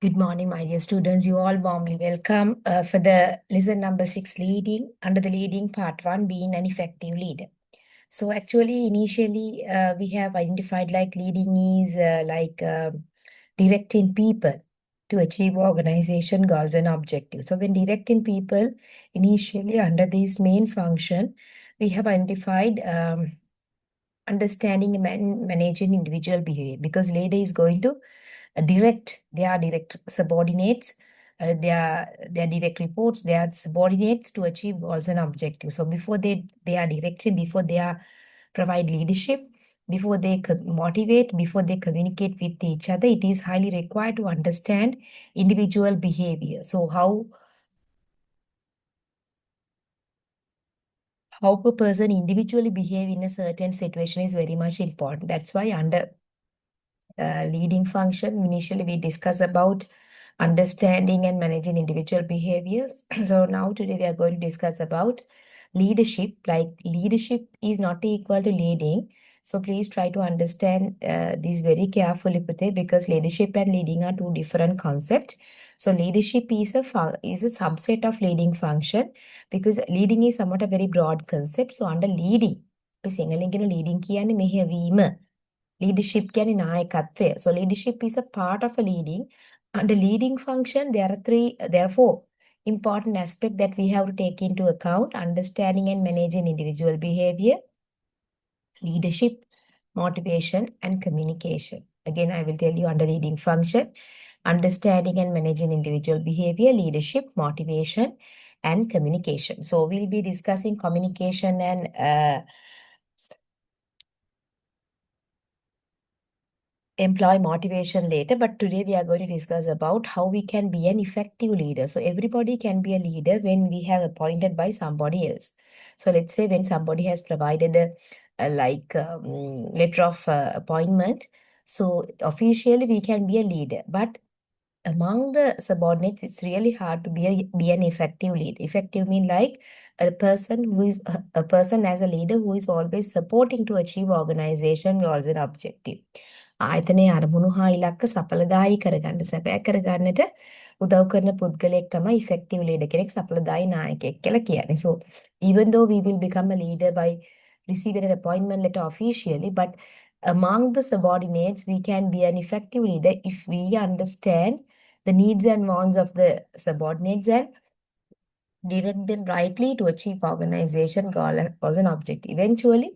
Good morning, my dear students. You all warmly welcome for the lesson number 6, leading, under the leading part 1, being an effective leader. So actually, initially, we have identified like leading is directing people to achieve organization goals and objectives. So when directing people, initially under this main function, we have identified understanding and managing individual behavior, because leader is going to direct their direct subordinates, their direct reports, their subordinates to achieve goals and objectives. So before they are directing, before they are provide leadership, before they motivate, before they communicate with each other, it is highly required to understand individual behavior. So how a person individually behave in a certain situation is very much important. That's why under leading function, initially we discuss about understanding and managing individual behaviors. So now today we are going to discuss about leadership. Like leadership is not equal to leading. So please try to understand this very carefully, Pute, because leadership and leading are two different concepts. So leadership is a subset of leading function, because leading is somewhat a very broad concept. So under leading, leading කියන්නේ මෙහෙයවීම. Leadership කියන්නේ නායකත්වය. So leadership is a part of a leading. Under leading function, there are four important aspects that we have to take into account: understanding and managing individual behavior, leadership, motivation, and communication. Again, I will tell you under leading function: understanding and managing individual behavior, leadership, motivation, and communication. So we'll be discussing communication and employee motivation later, but today we are going to discuss about how we can be an effective leader. So everybody can be a leader when we have appointed by somebody else. So let's say when somebody has provided a letter of appointment, so officially we can be a leader, but among the subordinates, it's really hard to be an effective leader. Effective mean like a person who is a person as a leader who is always supporting to achieve organization goals and objective. ආයතනයේ අරමුණු හා ඉලක්ක සඵලදායී කරගන්න සැපෑ කරගන්නට උදව් කරන පුද්ගලයෙක් තමයි effective leader කෙනෙක්, සඵලදායී නායකයෙක් කියලා කියන්නේ. So even though we will become a leader by receiving an appointment letter officially, but among the subordinates, we can be an effective leader if we understand the needs and wants of the subordinates and direct them rightly to achieve organization goals and objective. Eventually,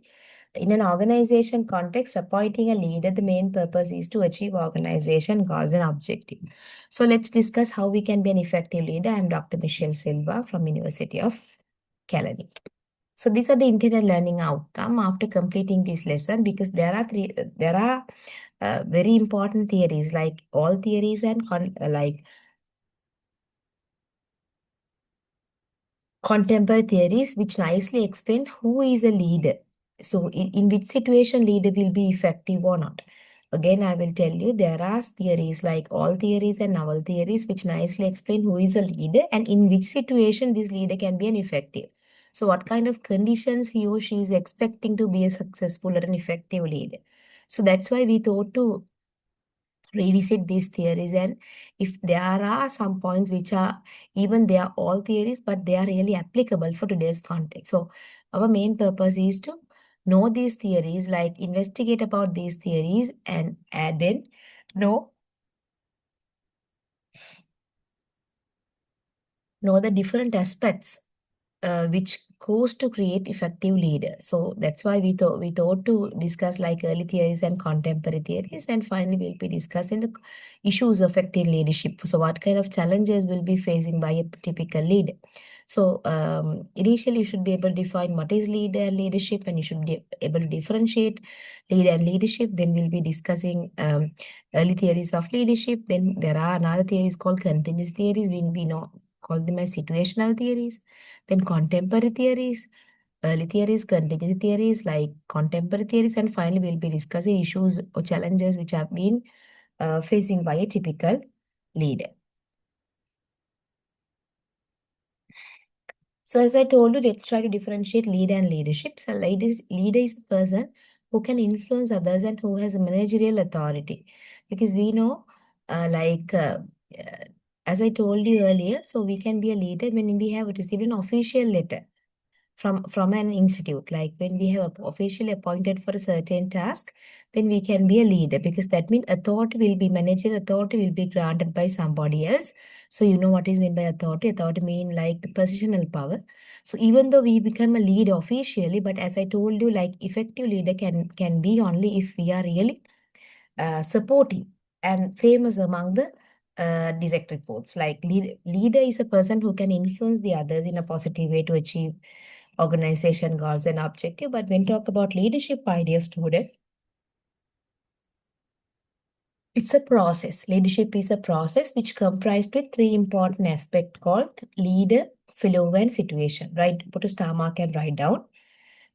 in an organization context, appointing a leader, the main purpose is to achieve organization goals and objective. So let's discuss how we can be an effective leader. I am Dr. Michelle Silva from University of Calgary. So these are the intended learning outcome after completing this lesson, because there are very important theories, like all theories and contemporary theories, which nicely explain who is a leader. So in which situation leader will be effective or not. Again, I will tell you there are theories like all theories and novel theories which nicely explain who is a leader and in which situation this leader can be an effective. So what kind of conditions he or she is expecting to be a successful or an effective leader. So that's why we thought to revisit these theories, and if there are some points which are, even they are all theories, but they are really applicable for today's context. So our main purpose is to know these theories, like investigate about these theories, and then know the different aspects which goes to create effective leader. So that's why we thought to discuss like early theories and contemporary theories, and finally we'll be discussing the issues affecting leadership. So what kind of challenges will be facing by a typical leader. So initially you should be able to define what is leader and leadership, and you should be able to differentiate leader and leadership. Then we'll be discussing early theories of leadership. Then there are another theories called contingency theories. We know call them as situational theories. Then contemporary theories, early theories, contingency theories, like contemporary theories, and finally we'll be discussing issues or challenges which have been facing by a typical leader. So as I told you, let's try to differentiate leader and leadership. So leader is a person who can influence others and who has managerial authority. Because we know uh, as I told you earlier, so we can be a leader when we have received an official letter from an institute. Like when we have officially appointed for a certain task, then we can be a leader, because that means authority will be managerial authority will be granted by somebody else. So you know what is meant by authority. Authority mean like the positional power. So even though we become a leader officially, but as I told you, like effective leader can be only if we are really supportive and famous among the direct reports. Like leader is a person who can influence the others in a positive way to achieve organization goals and objective. But when talk about leadership ideas, student, it's a process. Leadership is a process which comprised with three important aspects called leader, follower, and situation. Right? Put a star mark and write down.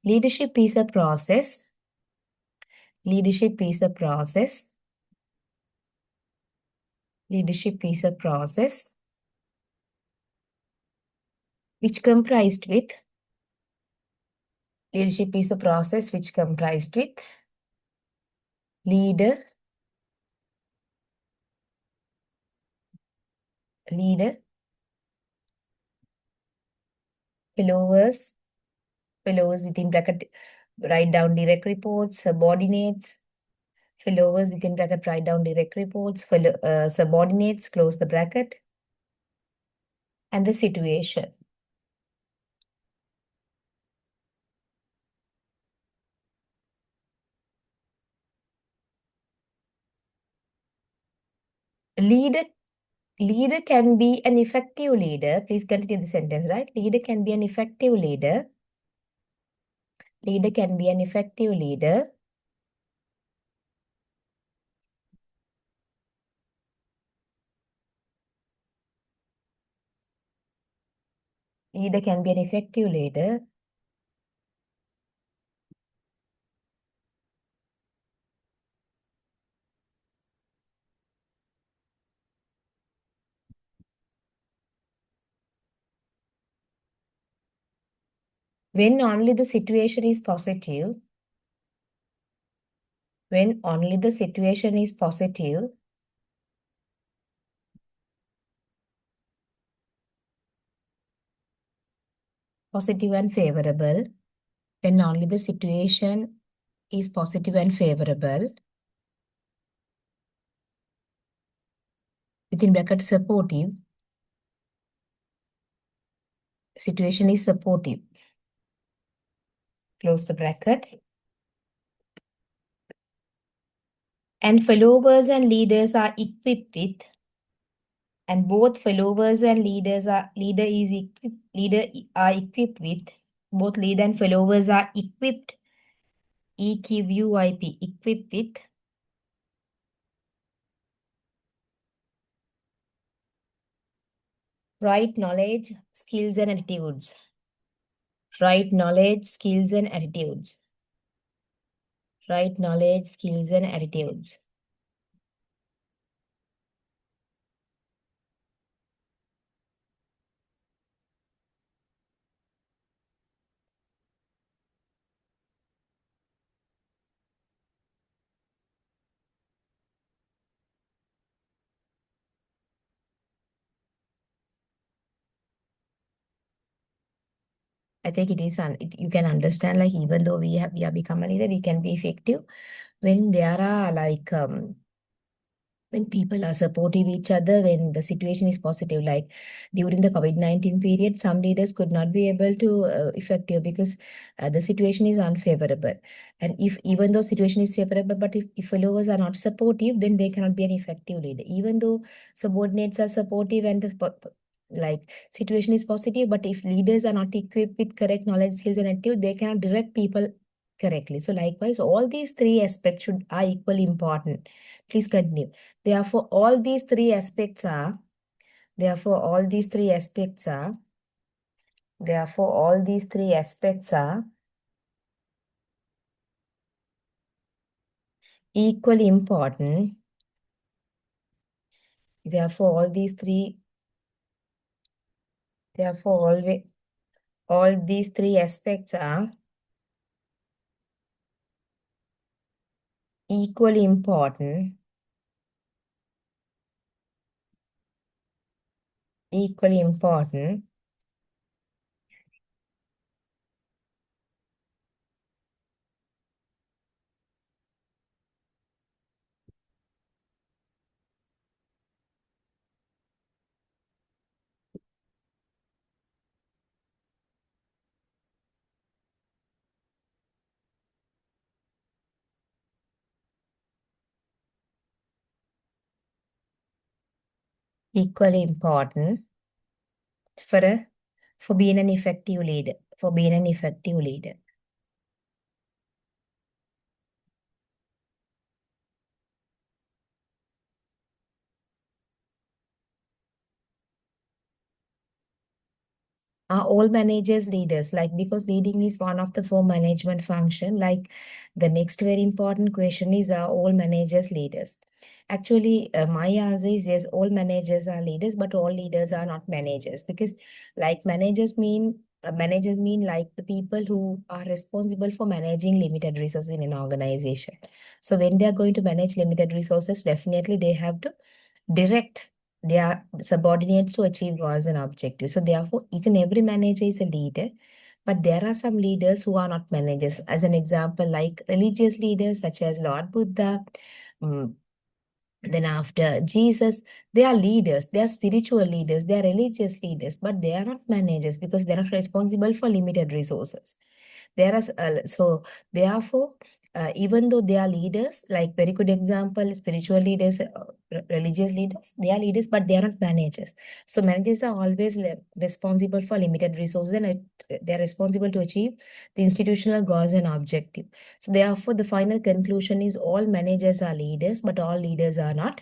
Leadership is a process. Leadership is a process. Leadership is a process which comprised with leadership is a process which comprised with leader, leader, followers, followers within bracket, write down direct reports, subordinates, followers within bracket, write down direct reports, subordinates, close the bracket, and the situation. Leader, leader can be an effective leader. Please continue the sentence, right? Leader can be an effective leader. Leader can be an effective leader. Leader can be an effective leader when only the situation is positive. When only the situation is positive, positive and favorable. When only the situation is positive and favorable, within bracket supportive, situation is supportive, close the bracket. And followers and leaders are equipped with, and both followers and leaders are, are equipped with, both leader and followers are equipped, EQUIP, equipped with right knowledge, skills and attitudes. Right knowledge, skills and attitudes. Right knowledge, skills and attitudes. I think it is, you can understand, like even though we are become a leader, we can be effective when there are like when people are supportive each other, when the situation is positive. Like during the COVID-19 period, some leaders could not be able to effective because the situation is unfavorable. And if even though situation is favorable, but if followers are not supportive, then they cannot be an effective leader. Even though subordinates are supportive and the like situation is positive, but if leaders are not equipped with correct knowledge, skills, and attitude, they cannot direct people correctly. So likewise, all these three aspects are equally important. Please continue. Therefore, all these three aspects are, therefore, all these three aspects are, therefore, all these three aspects are equally important. Therefore, all these three, therefore, all these three aspects are equally important. equally important. Equally important for a for being an effective leader. For being an effective leader. Are all managers leaders? Like, because leading is one of the four management function. Like, the next very important question is, are all managers leaders? Actually, my answer is yes, all managers are leaders, but all leaders are not managers, because like managers mean like the people who are responsible for managing limited resources in an organization. So when they are going to manage limited resources, definitely they have to direct their subordinates to achieve goals and objectives. So therefore, each and every manager is a leader, but there are some leaders who are not managers. As an example, like religious leaders such as Lord Buddha, mm, then after Jesus, they are leaders, they are spiritual leaders, they are religious leaders, but they are not managers because they are not responsible for limited resources. There are so therefore, even though they are leaders, like very good example, spiritual leaders, religious leaders, they are leaders, but they are not managers. So managers are always responsible for limited resources, and they are responsible to achieve the institutional goals and objectives. So therefore, the final conclusion is all managers are leaders, but all leaders are not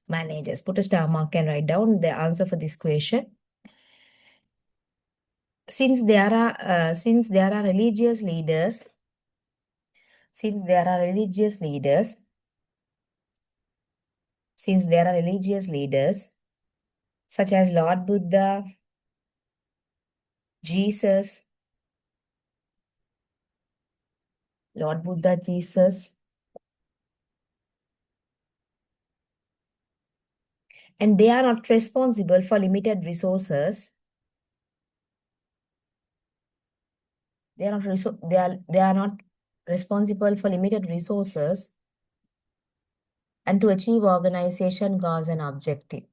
managers. Put a star mark and write down the answer for this question. Since there are religious leaders, since there are religious leaders, since there are religious leaders such as Lord Buddha, Jesus, Lord Buddha, Jesus, and they are not responsible for limited resources. They are not responsible for limited resources and to achieve organization goals and objectives.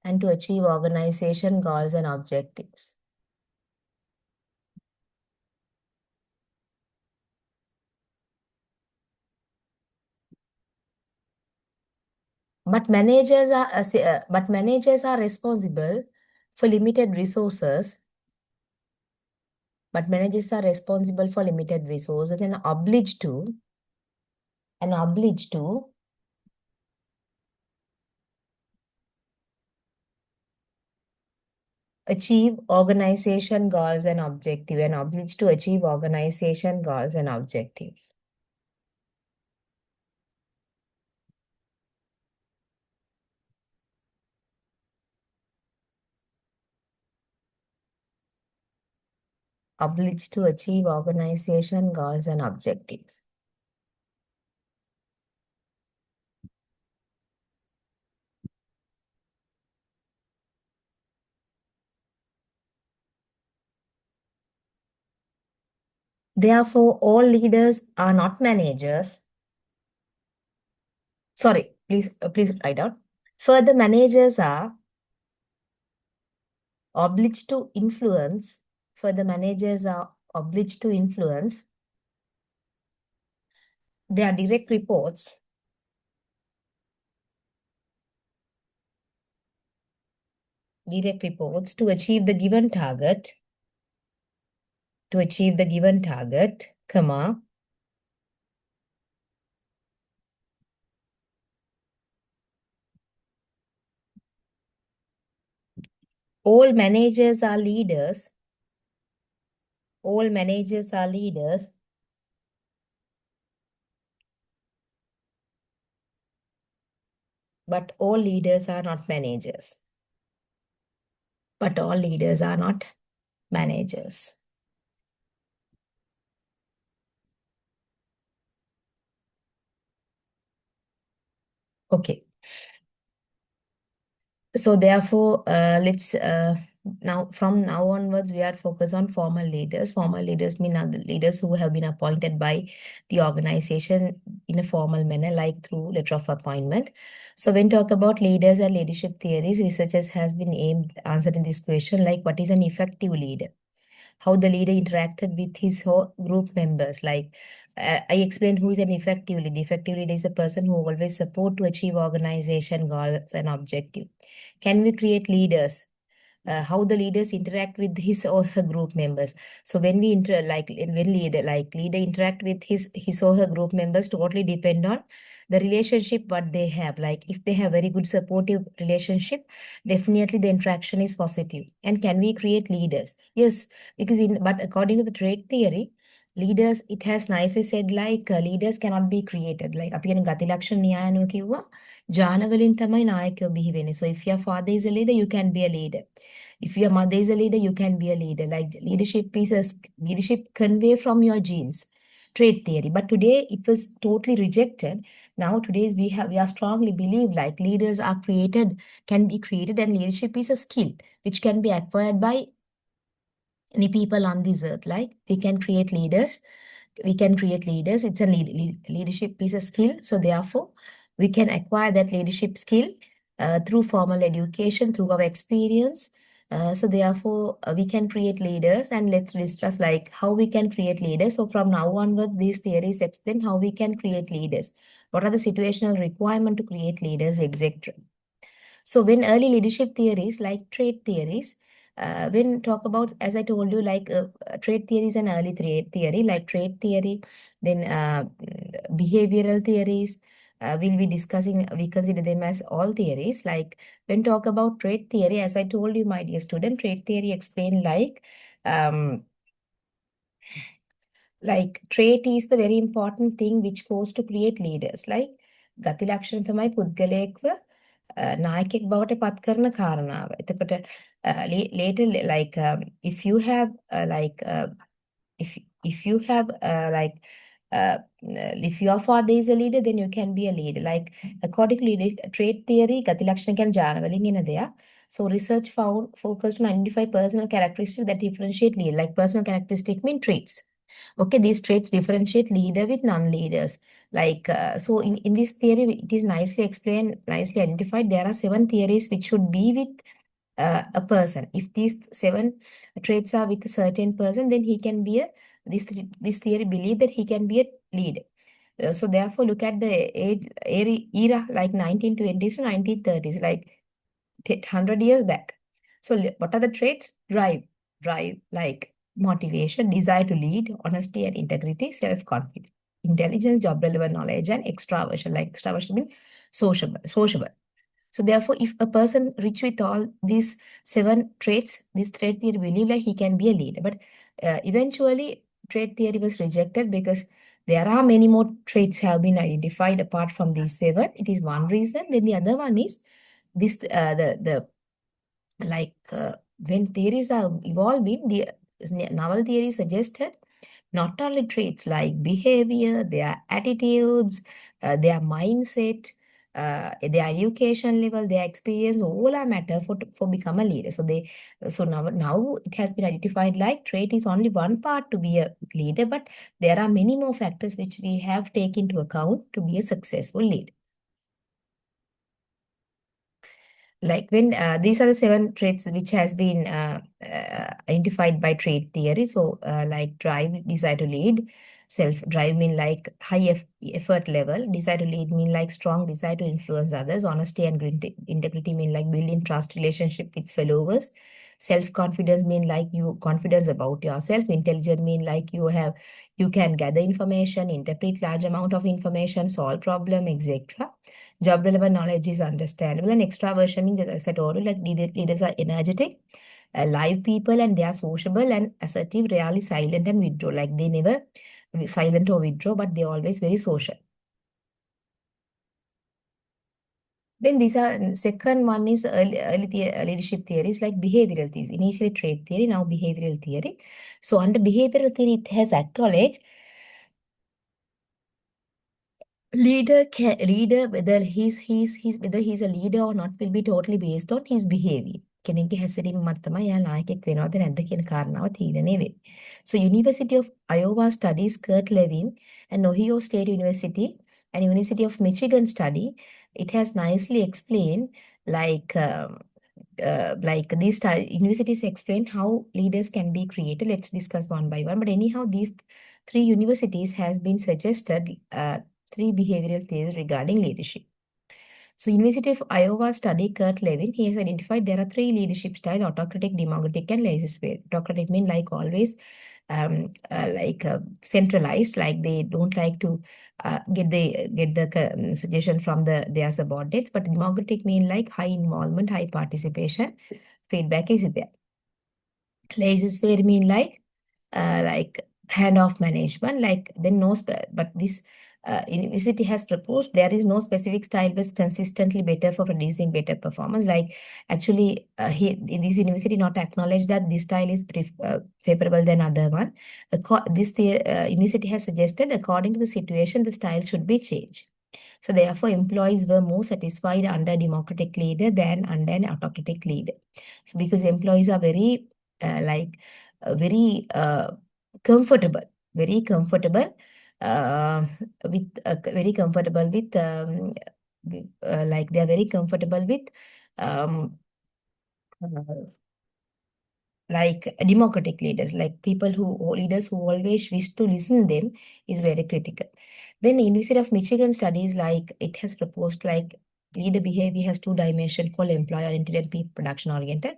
And to achieve organization goals and objectives. But managers are responsible for limited resources. But managers are responsible for limited resources and obliged to achieve organization goals and objectives, and obliged to achieve organization goals and objectives. Obliged to achieve organization goals and objectives. Therefore, all leaders are not managers. Sorry, please write down. Further, managers are obliged to influence. Further, managers are obliged to influence their direct reports to achieve the given target, comma, all managers are leaders, all managers are leaders, but all leaders are not managers. But all leaders are not managers. Okay. So therefore, let's now from now onwards we are focused on formal leaders. Formal leaders mean are the leaders who have been appointed by the organization in a formal manner, like through letter of appointment. So when talk about leaders and leadership theories, researchers has been aimed answering this question like what is an effective leader? How the leader interacted with his whole group members. Like I explained who is an effective leader. Effective leader is a person who always support to achieve organization goals and objective. Can we create leaders? How the leaders interact with his or her group members. So when we when leader interact with his or her group members, totally depend on the relationship what they have. Like if they have very good supportive relationship, definitely the interaction is positive. And can we create leaders? Yes, because in but according to the trait theory, leaders, it has nicely said like leaders cannot be created. Like අපි කියන ගති ලක්ෂණ න්‍යායනෝ කිව්වා ජාන වලින් තමයි නායකයෝ බිහි වෙන්නේ. So if your father is a leader, you can be a leader. If your mother is a leader, you can be a leader. Like leadership is leadership convey from your genes. Trait theory. But today it was totally rejected. Now today's we are strongly believe like leaders are created, can be created, and leadership is a skill which can be acquired by any people on this earth. Like we can create leaders, it's a leadership is a skill, so therefore we can acquire that leadership skill through formal education, through our experience. So therefore we can create leaders, and let's discuss like how we can create leaders. So from now onward these theories explain how we can create leaders, what are the situational requirement to create leaders, etc. So when early leadership theories like trait theories, when talk about, as I told you, like trait theories and early trait theory, like trait theory, then behavioral theories, we'll be discussing, we consider them as all theories. Like when talk about trait theory, as I told you, my dear student, trait theory explain um, like trait is the very important thing which goes to create leaders. Like ගති ලක්ෂණ තමයි පුද්ගලයෙක්ව නායකයෙක් බවට පත් කරන කාරණාව. එතකොට later like if you have if you have if your father is a leader, then you can be a leader. Like according to trait theory, ගති ලක්ෂණ කියන්නේ ජාන වලින් එන දෙයක්. So research found focused on identify personal characteristics that differentiate leader. Like personal characteristic mean traits. Okay, these traits differentiate leader with non-leaders. Like, so in this theory, it is nicely explained, nicely identified. There are 7 theories which should be with a person. If these 7 traits are with a certain person, then he can be this theory believe that he can be a leader. So therefore, look at the era like 1920s to 1930s, like 100 years back. So what are the traits? Drive, like motivation, desire to lead, honesty and integrity, self-confidence, intelligence, job-relevant knowledge, and extraversion. Like extraversion means sociable. So therefore, if a person rich with all these 7 traits, this trait theory believe like he can be a leader. But eventually, trait theory was rejected because there are many more traits have been identified apart from these 7. It is one reason. Then the other one is this the like when theories are evolving, the novel theory suggested not only traits like behavior, their attitudes, their mindset, their education level, their experience, all are matter for become a leader. So now it has been identified like trait is only one part to be a leader, but there are many more factors which we have taken into account to be a successful leader. Like when these are the 7 traits which has been identified by trait theory. So like drive, desire to lead, self drive mean like high effort level, desire to lead mean like strong desire to influence others, honesty and integrity mean like building trust relationship with followers, self confidence mean like you confidence about yourself, intelligent mean like you can gather information, interpret large amount of information, solve problem, etc. Job relevant knowledge is understandable, and extraversion means, as I told you, like leaders are energetic, live people, and they are sociable and assertive, rarely silent and withdraw. Like they never silent or withdraw, but they always very social. Then these are second one is leadership theories like behavioral theories. Initially trait theory, now behavioral theory. So under behavioral theory, it has acknowledged leader whether he's a leader or not will be totally based on his behavior. කෙනෙක්ගේ හැසිරීම මත තමයි එයා නායකයෙක් වෙනවද නැද්ද කියන කාරණාව තීරණය වෙන්නේ. So University of Iowa studies Kurt Lewin and Ohio State University and University of Michigan study, it has nicely explained like these universities explain how leaders can be created. Let's discuss one by one. But anyhow, these three universities has been suggested three behavioral theories regarding leadership. So University of Iowa study Kurt Lewin, he has identified there are three leadership style: autocratic, democratic, and laissez-faire. Autocratic mean like always centralized, like they don't like to get the suggestion from their subordinates. But democratic mean like high involvement, high participation, feedback is there. Laissez-faire mean like hand-off management, like then no but this university has proposed there is no specific style was consistently better for producing better performance. Like actually in this university not acknowledge that this style is favorable than other one. University has suggested according to the situation the style should be changed. So therefore employees were more satisfied under democratic leader than under an autocratic leader. So because employees are very very comfortable, very comfortable very comfortable like they are very comfortable with um, uh, like democratic leaders, like people who leaders who always wish to listen them is very critical. Then University of Michigan studies like it has proposed like leader behavior has two dimensions called employee oriented and production oriented,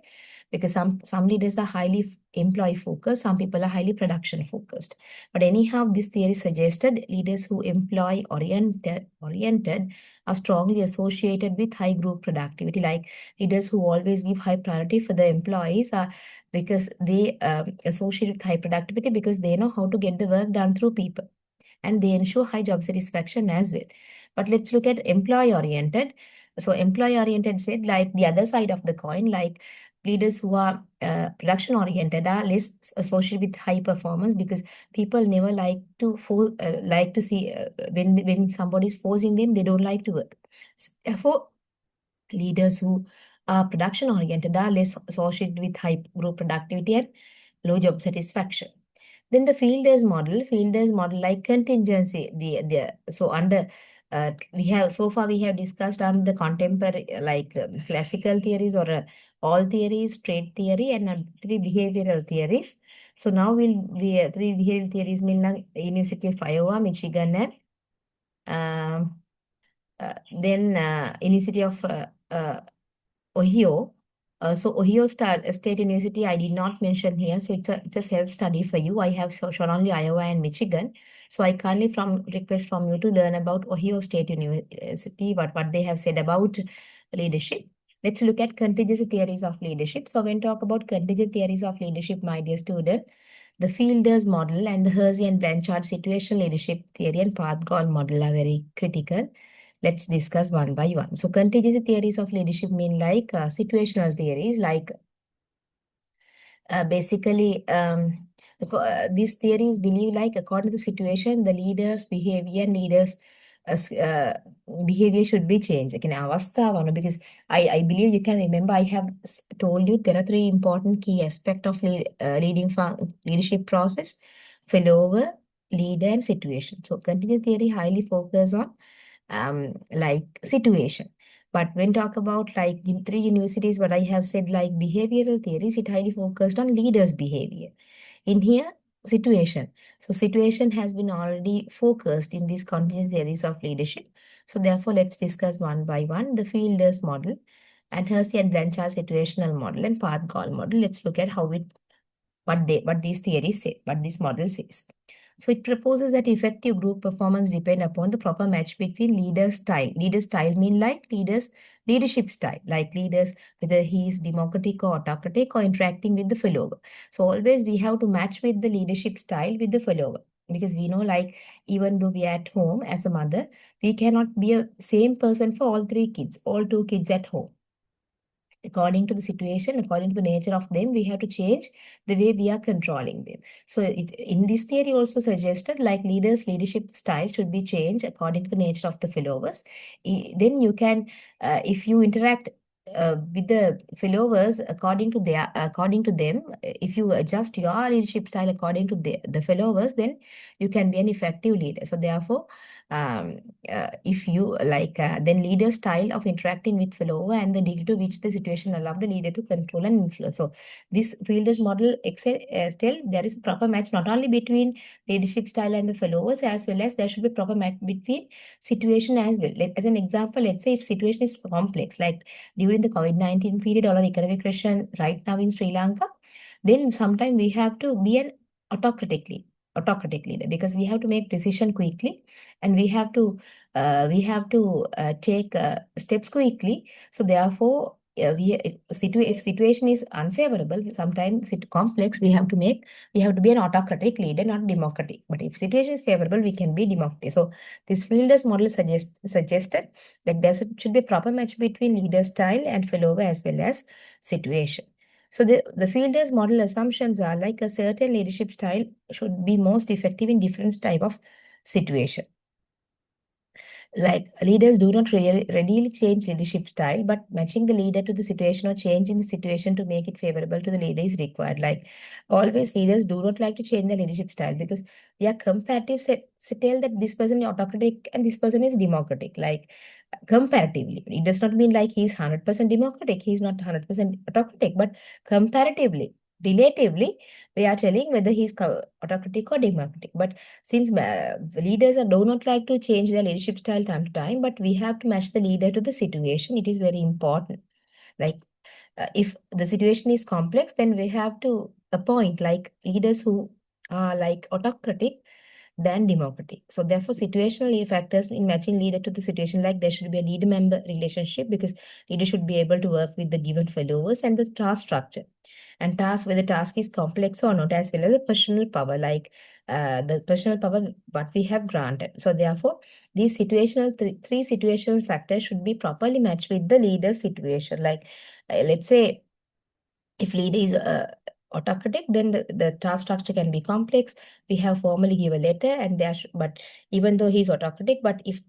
because some leaders are highly employee focused, some people are highly production focused. But anyhow, this theory suggested leaders who employee oriented are strongly associated with high group productivity, like leaders who always give high priority for the employees are because they associate with high productivity because they know how to get the work done through people and they ensure high job satisfaction as well. But let's look at employee oriented. So employee oriented said like the other side of the coin, like leaders who are production oriented are less associated with high performance because people never like to like to see when somebody is forcing them, they don't like to work. So, therefore leaders who are production oriented are less associated with high group productivity and low job satisfaction. Then the fielders model like contingency. So under we have discussed on the contemporary classical theories or all theories, trade theory, and three behavioral theories. So now three behavioral theories mean like University of Iowa, Michigan, and um, then University of Ohio. So Ohio State University, I did not mention here. So it's a self study for you. I have shown only Iowa and Michigan. So I kindly request from you to learn about Ohio State University, what they have said about leadership. Let's look at contingency theories of leadership. So when talk about contingency theories of leadership, my dear student, the Fielders model and the Hersey and Blanchard situational leadership theory and path goal model are very critical. Let's discuss one by one. So contingency theories of leadership mean like situational theories, like basically these theories believe like according to the situation, the leader's behavior and leaders' behavior should be changed. Like in avastha, because I believe you can remember I have told you there are three important key aspects of leadership process: failover, leader, and situation. So contingency theory highly focus on like situation. But when talk about like in three universities, what I have said like behavioral theories, it highly focused on leaders' behavior. In here, situation. So situation has been already focused in these continuous theories of leadership. So therefore, let's discuss one by one the Fielders model and Hersey and Blanchard situational model and path goal model. Let's look at how it what these theories say, what this model says. So it proposes that effective group performance depend upon the proper match between leader style. Leader style mean like leadership style, like leaders, whether he is democratic or autocratic or interacting with the follower. So always we have to match with the leadership style with the follower. Because we know like even though we are at home as a mother, we cannot be a same person for all three kids, all two kids at home. according to the situation, according to the nature of them, we have to change the way we are controlling them. So in this theory also suggested like leadership style should be changed according to the nature of the followers. Then you can, if you interact with the followers according to them, if you adjust your leadership style according to the followers, then you can be an effective leader. So therefore, um, if you like then leader style of interacting with follower and the degree to which the situation allow the leader to control and influence. So this Fielders model tell there is a proper match not only between leadership style and the followers, as well as there should be proper match between situation as well. As an example, let's say if situation is complex, like during the COVID-19 period or economic recession right now in Sri Lanka, then sometimes we have to be an autocratic leader, because we have to make decision quickly, and we have to take steps quickly. So therefore, if situation is unfavorable, sometimes it complex, we have to be an autocratic leader, not democratic. But if situation is favorable, we can be democratic. So this Fielders model suggested like there should be a proper match between leader style and follower as well as situation. So the Fielders model assumptions are like a certain leadership style should be most effective in different type of situation. Like leaders do not readily change leadership style, but matching the leader to the situation or changing the situation to make it favorable to the leader is required. Like always, leaders do not like to change the leadership style because we are comparative. Tell that this person is autocratic and this person is democratic. Like comparatively, it does not mean like he's 100% democratic. He's not 100% autocratic, but comparatively, relatively, we are telling whether he's autocratic or democratic. But since leaders do not like to change their leadership style time to time, but we have to match the leader to the situation. It is very important. Like if the situation is complex, then we have to appoint like leaders who are like autocratic than democratic. So therefore, situational factors in matching leader to the situation, like there should be a leader-member relationship, because leader should be able to work with the given followers, and the task structure and task, whether task is complex or not, as well as the personal power, like the personal power what we have granted. So therefore, these three situational factors should be properly matched with the leader's situation. Like let's say if leader is autocratic, then the task structure can be complex. We have formally give a letter, and but even though he's autocratic, but if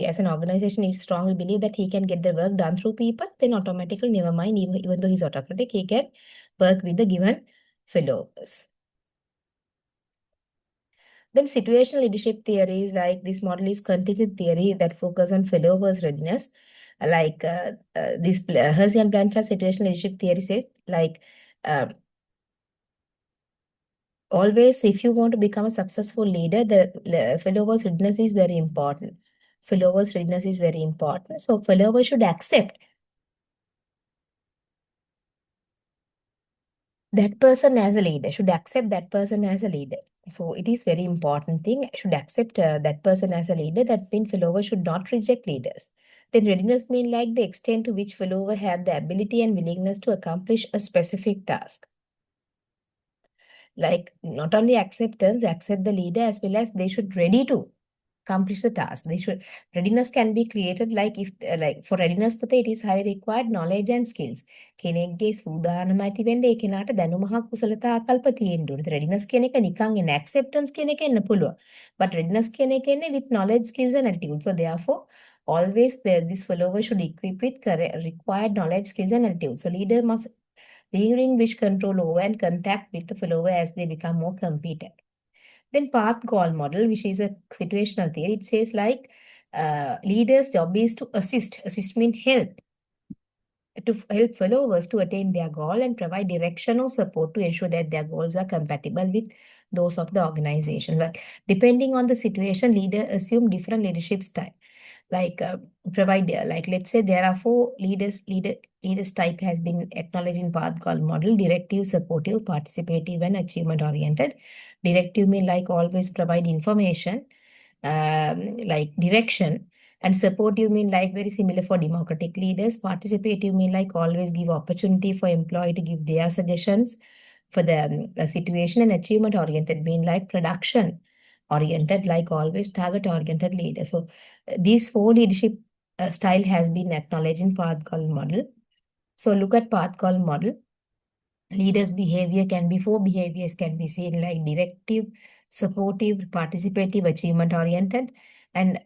as an organization, he strongly believe that he can get the work done through people, then automatically, never mind, even though he's autocratic, he can work with the given fellows. Then situational leadership theories, like this model is contingent theory that focus on followers' readiness. Like this Hersey and Blanchard situational leadership theory says, like always, if you want to become a successful leader, the followers' readiness is very important. Followers' readiness is very important. So followers should accept that person as a leader, should accept that person as a leader. So it is very important thing, should accept that person as a leader. That means followers should not reject leaders. Then readiness means like the extent to which follower have the ability and willingness to accomplish a specific task. Like not only acceptance, accept the leader, as well as they should ready to accomplish the task. They should readiness can be created like if like for readiness පොතේ it is high required knowledge and skills. කෙනෙක්ගේ සූදානම ඇති වෙන්න ඒ කෙනාට දැනුම හා කුසලතා ආකල්ප තියෙන්න ඕනේ. readiness කියන එක නිකන් එන acceptance කියන එක එන්න පුළුවන්. But readiness කියන එක එන්නේ with knowledge, skills and attitude. So therefore always this follower should equip with required knowledge, skills and attitude. So leader must relinquish control over and contact with the follower as they become more competent. Then path goal model, which is a situational theory, it says like leaders' job is to assist. Assist means help. To help followers to attain their goal and provide direction or support to ensure that their goals are compatible with those of the organization. Like depending on the situation, leader assume different leadership style. Like provide like let's say there are four leaders type has been acknowledged in path goal model: directive, supportive, participative and achievement oriented. Directive mean like always provide information, like direction, and supportive mean like very similar for democratic leaders. Participative mean like always give opportunity for employee to give their suggestions for the situation. And achievement oriented mean like production oriented, like always target oriented leader. So these four leadership style has been acknowledged in path goal model. So look at path call model. Leaders' behavior can be four behaviors can be seen like directive, supportive, participative, achievement oriented. And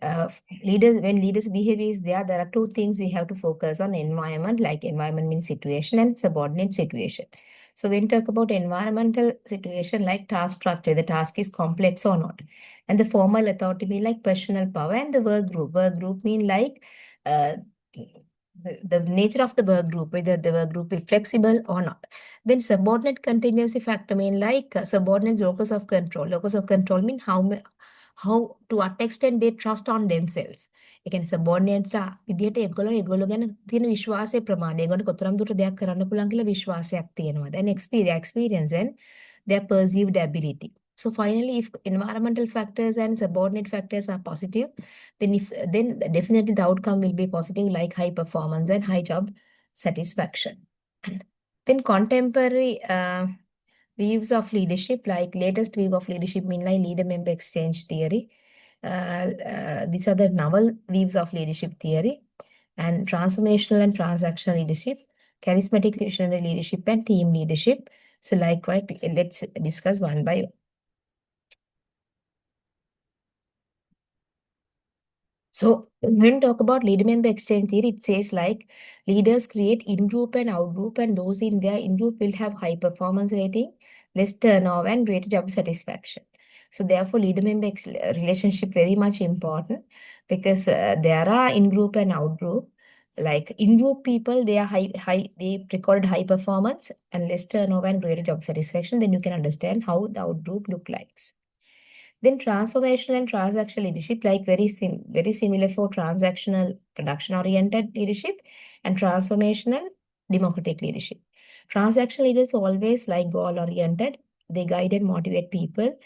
leaders, when leaders' behavior is there are two things we have to focus on: environment, like environment means situation, and subordinate situation. So when talk about environmental situation, like task structure, the task is complex or not, and the formal authority mean like personal power, and the work group. Work group mean like uh, the nature of the work group, whether the work group is flexible or not. Then subordinate contingency factor mean like subordinate locus of control. Locus of control mean how to what extent they trust on themselves. ඒ කියන්නේ subordinates ලා විදියට ඒගොල්ලෝ ගැන තියෙන විශ්වාසයේ ප්‍රමාණය ඒගොල්ලන්ට කොතරම් දුරට දෙයක් කරන්න පුළුවන් කියලා විශ්වාසයක් තියෙනවා. Then experience and their perceived ability. So finally, if environmental factors and subordinate factors are positive, then definitely the outcome will be positive, like high performance and high job satisfaction. Then contemporary views of leadership, like latest view of leadership mean like leader-member exchange theory. These are the novel views of leadership theory, and transformational and transactional leadership, charismatic visionary leadership, and team leadership. So likewise, let's discuss one by one. So when talk about leader member exchange theory, it says like leaders create in-group and out-group, and those in their in-group will have high performance rating, less turnover, and greater job satisfaction. So therefore, leader member relationship very much important, because there are in-group and out-group. Like in-group people, they are they recorded high performance and less turnover and greater job satisfaction. Then you can understand how the out-group look like. Then transformational and transactional leadership, like very similar for transactional production-oriented leadership and transformational democratic leadership. Transactional leaders always like goal-oriented. They guide and motivate people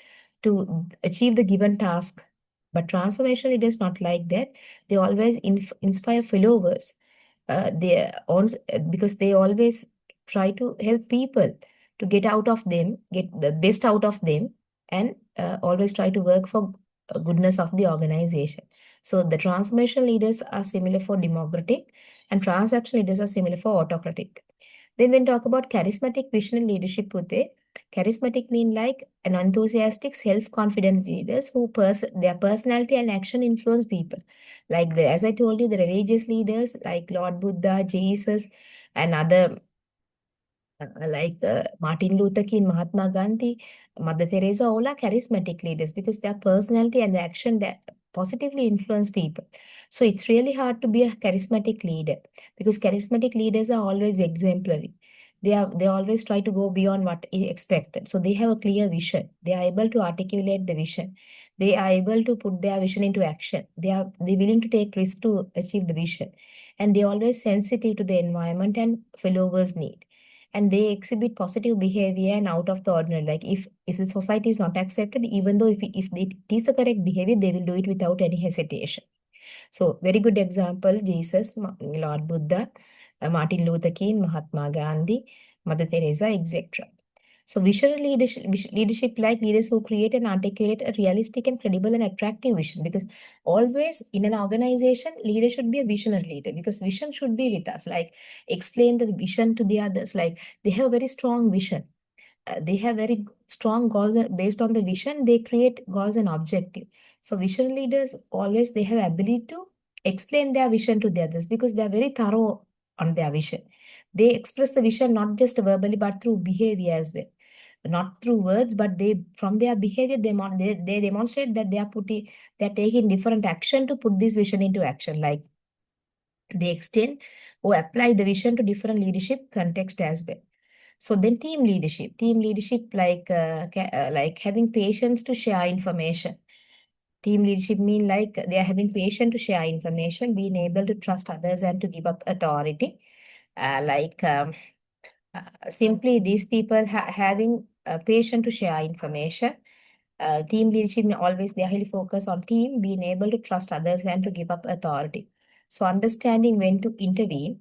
to achieve the given task. But transformational leaders not like that. They always inspire followers. Because they always try to help people to get out of them, get the best out of them, and always try to work for goodness of the organization. So the transformational leaders are similar for democratic, and transactional leaders are similar for autocratic. Then when talk about charismatic vision and leadership, Pute, charismatic mean like an enthusiastic, self-confident leaders who their personality and action influence people. Like as I told you, the religious leaders like Lord Buddha, Jesus, and other like Martin Luther King, Mahatma Gandhi, Mother Teresa, all are charismatic leaders because their personality and the action that positively influence people. So it's really hard to be a charismatic leader because charismatic leaders are always exemplary. They always try to go beyond what is expected. So they have a clear vision. They are able to articulate the vision. They are able to put their vision into action. They willing to take risks to achieve the vision. And they always sensitive to the environment and followers' need, and they exhibit positive behavior and out of the ordinary. Like if the society is not accepted, even though if it is the correct behavior, they will do it without any hesitation. So very good example: Jesus, Lord Buddha, Martin Luther King, Mahatma Gandhi, Mother Teresa, etc. So visionary leadership like leaders who create and articulate a realistic and credible and attractive vision. Because always in an organization, leader should be a visionary leader because vision should be with us. Like explain the vision to the others. Like they have a very strong vision. They have very strong goals, and based on the vision, they create goals and objective. So vision leaders always they have ability to explain their vision to the others because they are very thorough on their vision. They express the vision not just verbally but through behavior as well, not through words, but they from their behavior they demonstrate that they are taking different action to put this vision into action. Like they extend or apply the vision to different leadership context as well. So then team leadership like having patience to share information. Team leadership mean like they are having patience to share information, being able to trust others and to give up authority. Simply these people having patience to share information. Team leadership always they are highly focused on team, being able to trust others and to give up authority. So understanding when to intervene.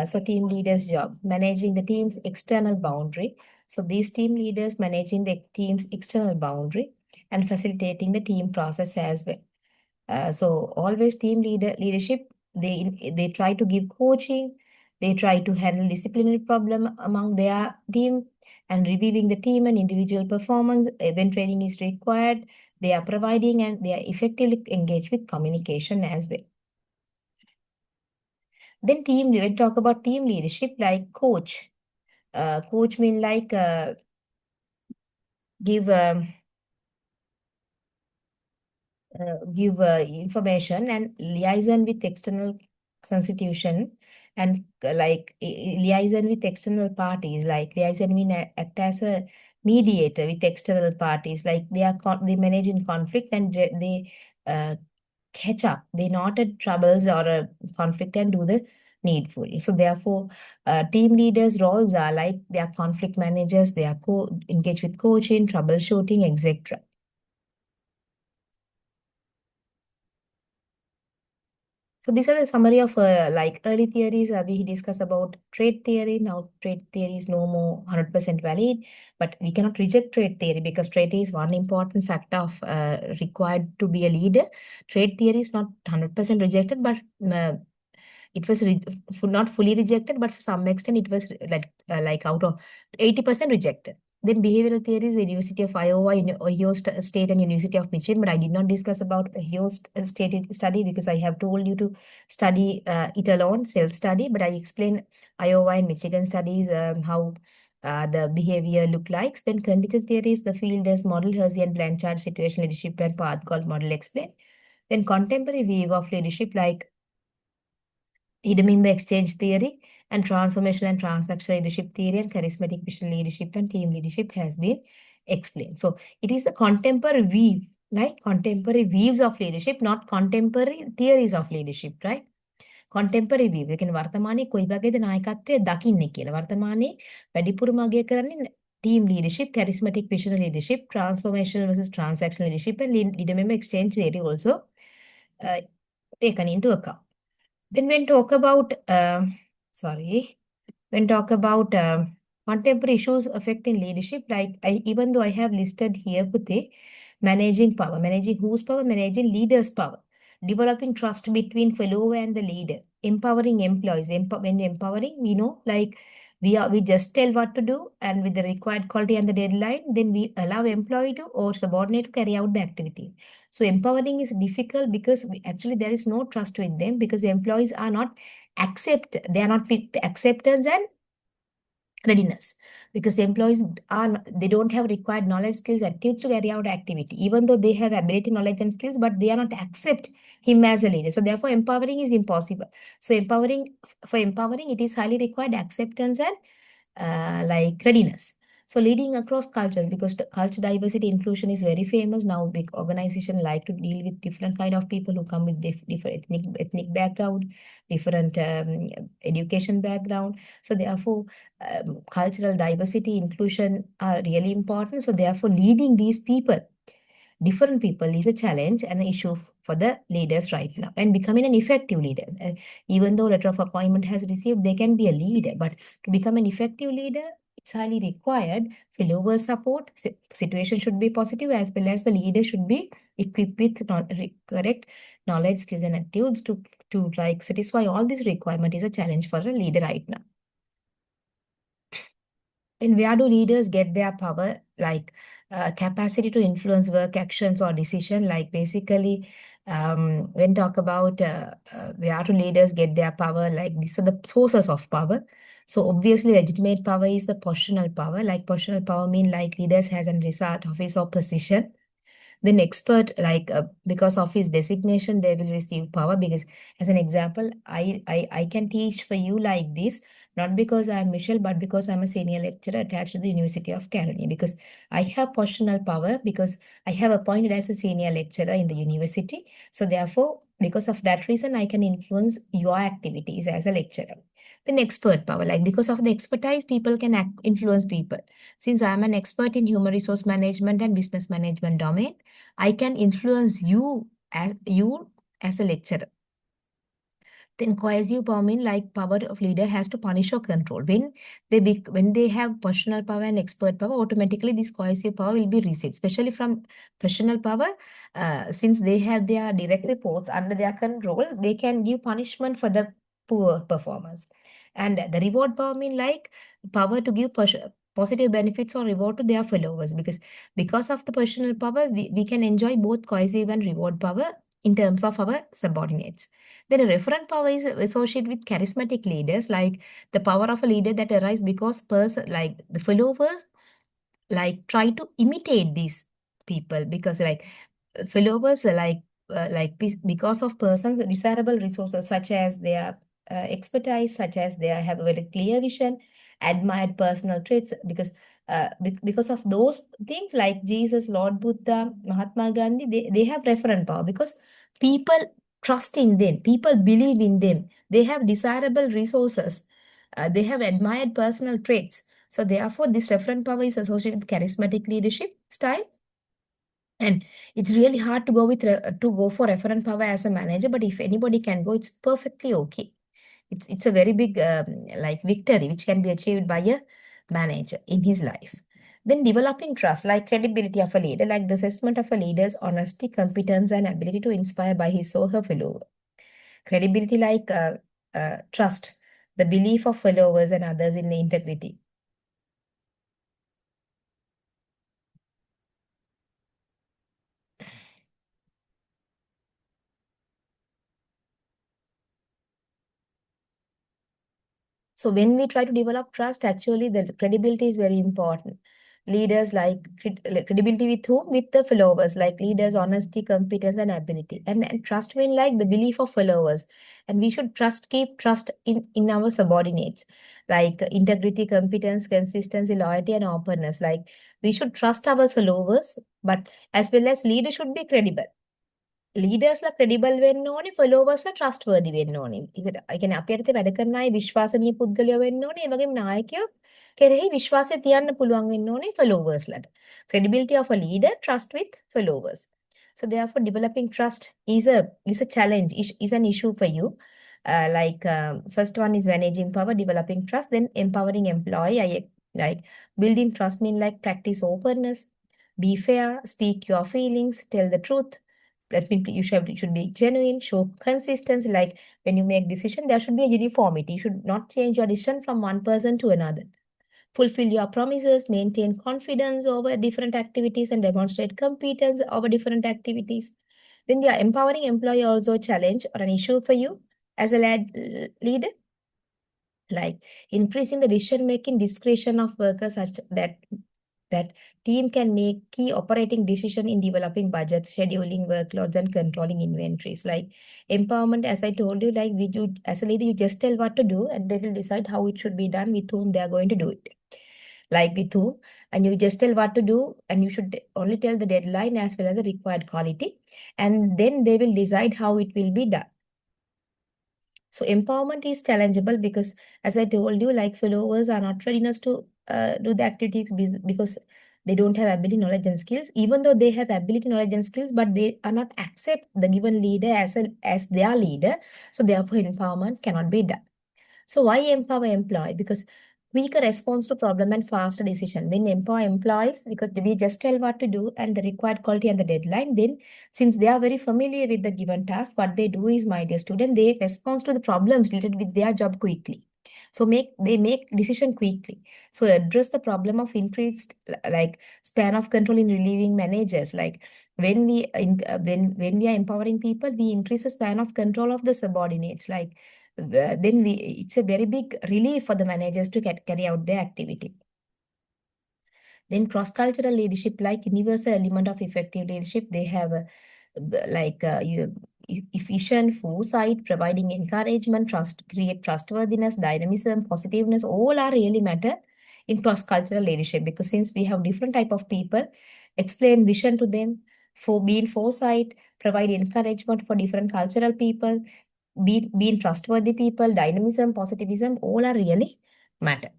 So team leaders' job, managing the team's external boundary. So these team leaders managing the team's external boundary and facilitating the team process as well. So always team leadership, they try to give coaching, They try to handle disciplinary problem among their team and reviewing the team and individual performance. When training is required, they are providing and they are effectively engaged with communication as well. Then when talk about team leadership, like coach. Coach mean like give information and liaison with external constitution and liaison with external parties, like liaison mean act as a mediator with external parties, like they manage in conflict and they catch up, they noted troubles or a conflict and do the needful. So therefore team leaders roles are like they are conflict managers, they are engaged with coaching, troubleshooting, etc. So these are the summary of like early theories. We discuss about trade theory. Now trade theory is no more 100% valid, but we cannot reject trade theory because trade is one important factor of required to be a leader. Trade theory is not 100% rejected, but uh, it was not fully rejected, but for some extent it was like out of 80% rejected. Then behavioral theories, the University of Iowa, Ohio State, and University of Michigan. But I did not discuss about Ohio State study because I have told you to study it alone, self-study. But I explain Iowa and Michigan studies, how the behavior look like. Then contingent theories, the field as model, Hersey and Blanchard, situation leadership and path called model explain. Then contemporary view of leadership like Idemimba exchange theory and transformational and transactional leadership theory and charismatic vision leadership and team leadership has been explained. So it is the contemporary weave, like contemporary weaves of leadership, not contemporary theories of leadership, right? Contemporary weave. ඒ කියන්නේ වර්තමානයේ කොයි වගේද නායකත්වය දකින්නේ කියලා. වර්තමානයේ වැඩිපුරම අගය කරන්නේ team leadership, charismatic vision leadership, transformational versus transactional leadership, and leader member exchange theory also taken into account. Then when talk about contemporary issues affecting leadership, like even though I have listed here, Pute, managing power, managing whose power, managing leaders' power, developing trust between follower and the leader, empowering employees. When empowering, we know like we just tell what to do, and with the required quality and the deadline, then we allow employee to or subordinate to carry out the activity. So empowering is difficult because actually there is no trust with them because the employees are not they are not with acceptance and readiness because employees they don't have required knowledge, skills, attitudes to carry out activity, even though they have ability, knowledge and skills, but they are not accept him as a leader. So therefore empowering is impossible. So for empowering it is highly required acceptance and like readiness. So leading across cultures, because the culture diversity inclusion is very famous now. Big organization like to deal with different kind of people who come with different ethnic background, different education background. So therefore, cultural diversity inclusion are really important. So therefore, leading these people, different people, is a challenge and an issue for the leaders right now, and becoming an effective leader. Even though letter of appointment has received, they can be a leader, but to become an effective leader, it's highly required follower support. Situation should be positive as well as the leader should be equipped with correct knowledge, skills, and attitudes to like satisfy all these requirement is a challenge for a leader right now. And where do leaders get their power? Like capacity to influence work, actions, or decision. Like basically, when talk about where do leaders get their power, like these are the sources of power. So obviously, legitimate power is the positional power. Like positional power mean like leaders has a result, office, or position. Then expert, like because of his designation, they will receive power. Because as an example, I can teach for you like this, not because I'm Michelle, but because I'm a senior lecturer attached to the University of Carolina. Because I have positional power because I have appointed as a senior lecturer in the university. So therefore, because of that reason, I can influence your activities as a lecturer. Then expert power, like because of the expertise, people can influence people. Since I'm an expert in human resource management and business management domain, I can influence you as a lecturer. Then coercive power mean like power of leader has to punish or control. When they have personal power and expert power, automatically this coercive power will be received, especially from personal power. Since they have their direct reports under their control, they can give punishment for the poor performance. And the reward power mean like power to give positive benefits or reward to their followers, because of the personal power, we can enjoy both coercive and reward power in terms of our subordinates. Then a referent power is associated with charismatic leaders, like the power of a leader that arises because person like the followers like try to imitate these people, because like followers because of persons desirable resources such as their expertise, such as they have a very clear vision, admired personal traits, because of those things like Jesus, Lord Buddha, Mahatma Gandhi, they have referent power because people trust in them, people believe in them, they have desirable resources, they have admired personal traits. So therefore, this referent power is associated with charismatic leadership style. And it's really hard to to go for referent power as a manager, but if anybody can go, it's perfectly okay. It's a very big like victory which can be achieved by a manager in his life. Then developing trust, like credibility of a leader, like the assessment of a leader's honesty, competence, and ability to inspire by his or her fellow. Credibility, like trust, the belief of followers and others in the integrity. So when we try to develop trust, actually the credibility is very important. Leaders like credibility with whom? With the followers, like leaders, honesty, competence, and ability. And trust mean like the belief of followers. And we should keep trust in our subordinates, like integrity, competence, consistency, loyalty, and openness. Like we should trust our followers, but as well as leaders should be credible. ලීඩර්ස්ලා ක්‍රෙඩිබල් වෙන්න ඕනේ, ෆොලෝවර්ස්ලා ට්‍රස්ට්වර්දි වෙන්න ඕනේ. ඉතින් ඒ කියන්නේ අපි යටතේ වැඩ කරන අය විශ්වාසනීය පුද්ගලයෝ වෙන්න ඕනේ. ඒ වගේම නායකයෝ කෙරෙහි විශ්වාසය තියන්න පුළුවන් වෙන්න ඕනේ followers-ලට. Credibility of a leader, trust with followers. So therefore, developing trust is a challenge, is an issue for you. First one is managing power, developing trust, then empowering employee. Like building trust mean like practice openness, be fair, speak your feelings, tell the truth. That means should be genuine, show consistency. Like when you make decision, there should be a uniformity. You should not change your decision from one person to another. Fulfill your promises, maintain confidence over different activities, and demonstrate competence over different activities. Then the empowering employee also challenge or an issue for you as a leader, like increasing the decision making discretion of workers such that team can make key operating decision in developing budgets, scheduling workloads, and controlling inventories. Like empowerment, as I told you, like we do as a leader, you just tell what to do, and they will decide how it should be done, with whom they are going to do it. Like with whom, and you just tell what to do, and you should only tell the deadline as well as the required quality, and then they will decide how it will be done. So empowerment is challengeable because, as I told you, like followers are not readiness to do the activities because they don't have ability, knowledge, and skills. Even though they have ability, knowledge, and skills, but they are not accept the given leader as their leader. So therefore, empowerment cannot be done. So why empower employee? Because quicker response to problem and faster decision. When empower employees, because we just tell what to do and the required quality and the deadline, then since they are very familiar with the given task, what they do is, my dear student, they respond to the problems related with their job quickly. So they make decision quickly. So address the problem of increased like span of control in relieving managers. Like when we are empowering people, we increase the span of control of the subordinates. Like then it's a very big relief for the managers to carry out their activity. Then cross-cultural leadership, like universal element of effective leadership, they have efficient foresight, providing encouragement, create trustworthiness, dynamism, positiveness, all are really matter in cross-cultural leadership, because since we have different type of people, explain vision to them, for being foresight, provide encouragement for different cultural people, being trustworthy people, dynamism, positivism, all are really matter.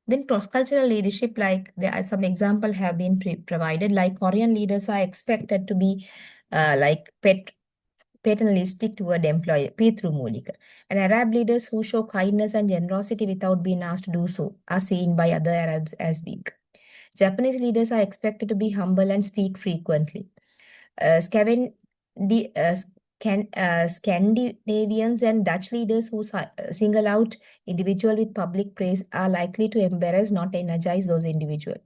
Then cross-cultural leadership, like there are some example have been provided, like Korean leaders are expected to be like paternalistic toward employee, Petru Mulika. And Arab leaders who show kindness and generosity without being asked to do so are seen by other Arabs as weak. Japanese leaders are expected to be humble and speak frequently. Scaven, Scandinavians and Dutch leaders who single out individual with public praise are likely to embarrass, not energize those individuals.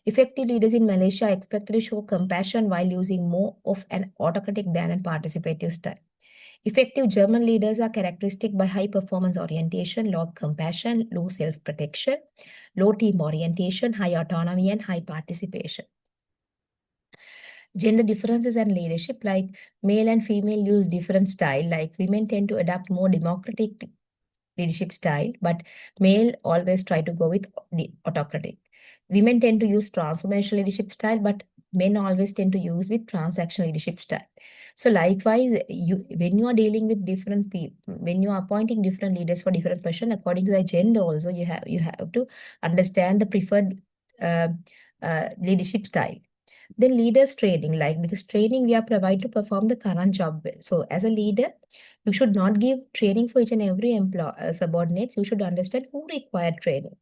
Effective leaders in Malaysia are expected to show compassion while using more of an autocratic than a participative style. Effective German leaders are characteristic by high performance orientation, low compassion, low self-protection, low team orientation, high autonomy, and high participation. Gender differences and leadership, like male and female use different style, like women tend to adopt more democratic leadership style, but male always try to go with the autocratic. Women tend to use transformational leadership style, but men always tend to use with transactional leadership style. So likewise, when you are dealing with different people, when you are appointing different leaders for different person, according to the gender also, you have to understand the preferred uh, leadership style. Then leaders training, like because training we are provided to perform the current job well. So as a leader, you should not give training for each and every subordinates. You should understand who require training.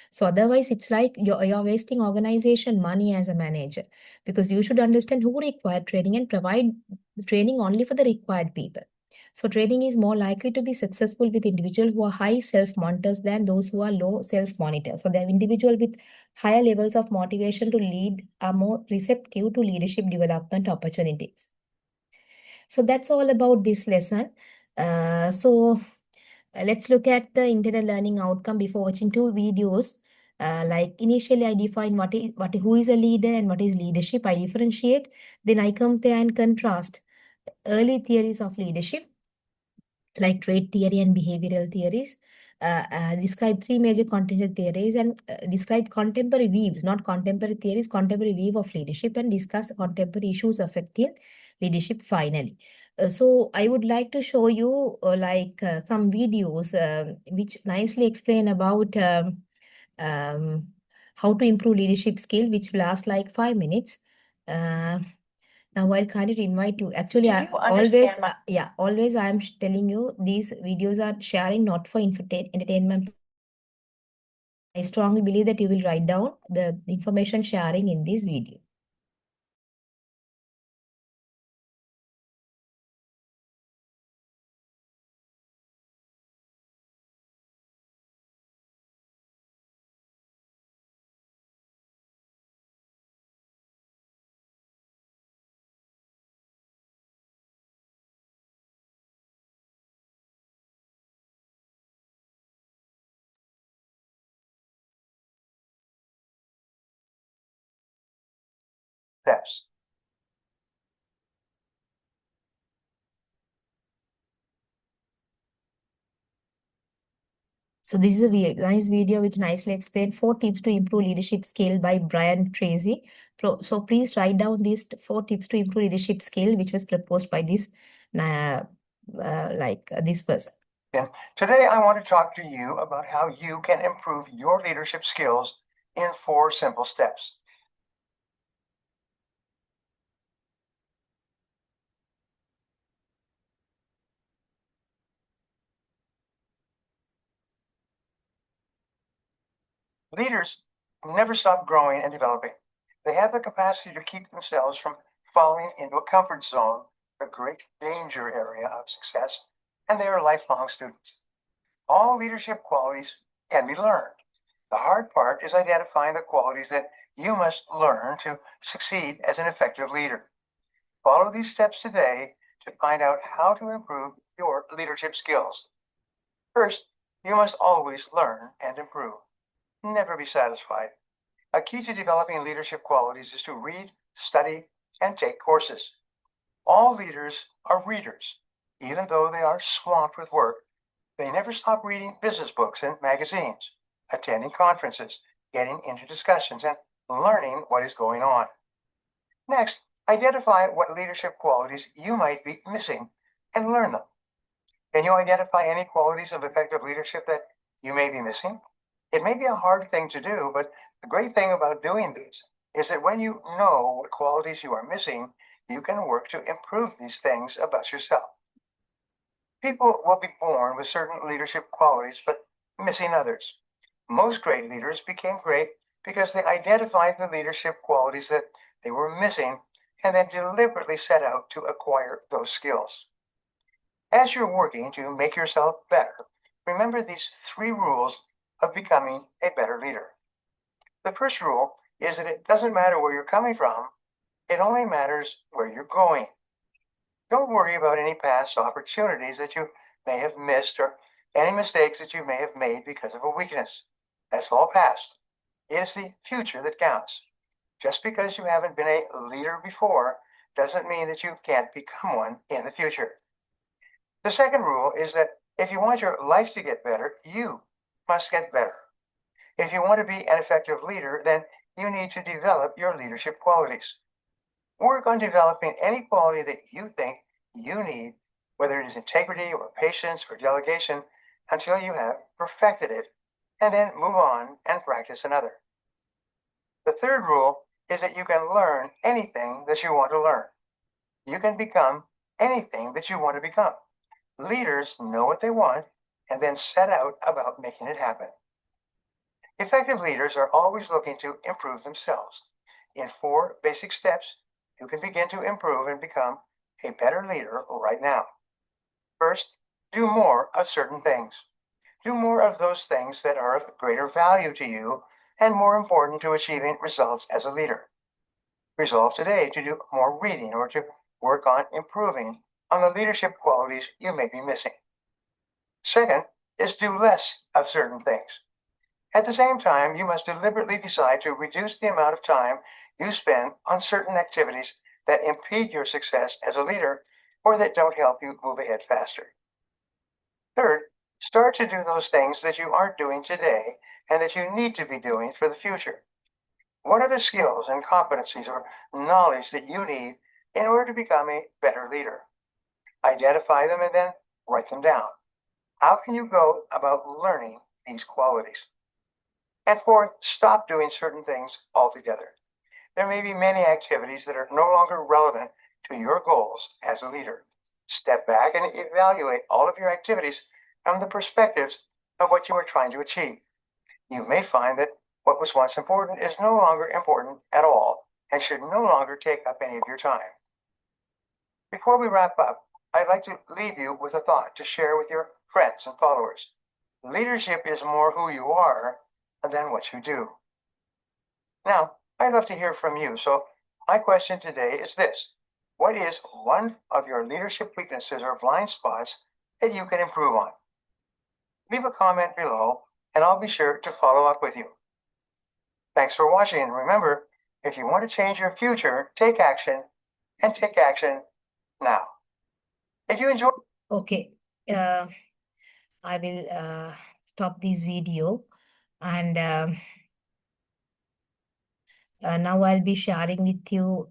So otherwise, it's like you're wasting organization money as a manager, because you should understand who require training and provide training only for the required people. So training is more likely to be successful with individuals who are high self-monitors than those who are low self-monitors. So the individual with higher levels of motivation to lead are more receptive to leadership development opportunities. So that's all about this lesson. Let's look at the intended learning outcome before watching two videos. Like initially I define who is a leader and what is leadership. I differentiate. Then I compare and contrast early theories of leadership like trait theory and behavioral theories, describe three major contingent theories, and describe contemporary views, not contemporary theories, contemporary view of leadership, and discuss contemporary issues affecting leadership finally. So I would like to show you some videos which nicely explain about how to improve leadership skill, which last like 5 minutes. Uh, Now, while kindly invite you, actually, Do I you always, understand my yeah, always I am telling you these videos are sharing not for entertainment. I strongly believe that you will write down the information sharing in this video. steps? So this is a nice video which nicely explained 4 tips to improve leadership skill by Brian Tracy. So please write down these 4 tips to improve leadership skill, which was proposed by this this person. Today, I want to talk to you about how you can improve your leadership skills in 4 simple steps. Leaders never stop growing and developing. They have the capacity to keep themselves from falling into a comfort zone, a great danger area of success, and they are lifelong students. All leadership qualities can be learned. The hard part is identifying the qualities that you must learn to succeed as an effective leader. Follow these steps today to find out how to improve your leadership skills. First, you must always learn and improve. Never be satisfied. A key to developing leadership qualities is to read, study, and take courses. All leaders are readers. Even though they are swamped with work, they never stop reading business books and magazines, attending conferences, getting into discussions, and learning what is going on. Next, identify what leadership qualities you might be missing and learn them. Can you identify any qualities of effective leadership that you may be missing? It may be a hard thing to do, but the great thing about doing this is that when you know what qualities you are missing, you can work to improve these things about yourself. People will be born with certain leadership qualities, but missing others. Most great leaders became great because they identified the leadership qualities that they were missing and then deliberately set out to acquire those skills. As you're working to make yourself better, remember these 3 rules of becoming a better leader. The first rule is that it doesn't matter where you're coming from, it only matters where you're going. Don't worry about any past opportunities that you may have missed or any mistakes that you may have made because of a weakness. That's all past. It's the future that counts. Just because you haven't been a leader before doesn't mean that you can't become one in the future. The second rule is that if you want your life to get better, you must get better. If you want to be an effective leader, then you need to develop your leadership qualities. Work on developing any quality that you think you need, whether it is integrity or patience or delegation, until you have perfected it, and then move on and practice another. The third rule is that you can learn anything that you want to learn. You can become anything that you want to become. Leaders know what they want and then set out about making it happen. Effective leaders are always looking to improve themselves. In 4 basic steps, you can begin to improve and become a better leader right now. First, do more of certain things. Do more of those things that are of greater value to you and more important to achieving results as a leader. Resolve today to do more reading or to work on improving on the leadership qualities you may be missing. Second is do less of certain things. At the same time, you must deliberately decide to reduce the amount of time you spend on certain activities that impede your success as a leader or that don't help you move ahead faster. Third, start to do those things that you aren't doing today and that you need to be doing for the future. What are the skills and competencies or knowledge that you need in order to become a better leader? Identify them and then write them down. How can you go about learning these qualities? And fourth, stop doing certain things altogether. There may be many activities that are no longer relevant to your goals as a leader. Step back and evaluate all of your activities from the perspectives of what you are trying to achieve. You may find that what was once important is no longer important at all and should no longer take up any of your time. Before we wrap up, I'd like to leave you with a thought to share with your friends and followers. Leadership is more who you are than what you do. Now, I'd love to hear from you. So my question today is this. What is one of your leadership weaknesses or blind spots that you can improve on? Leave a comment below and I'll be sure to follow up with you. Thanks for watching, and remember, if you want to change your future, take action and take action now. If you enjoyed, Okay, I will stop this video, and now I'll be sharing with you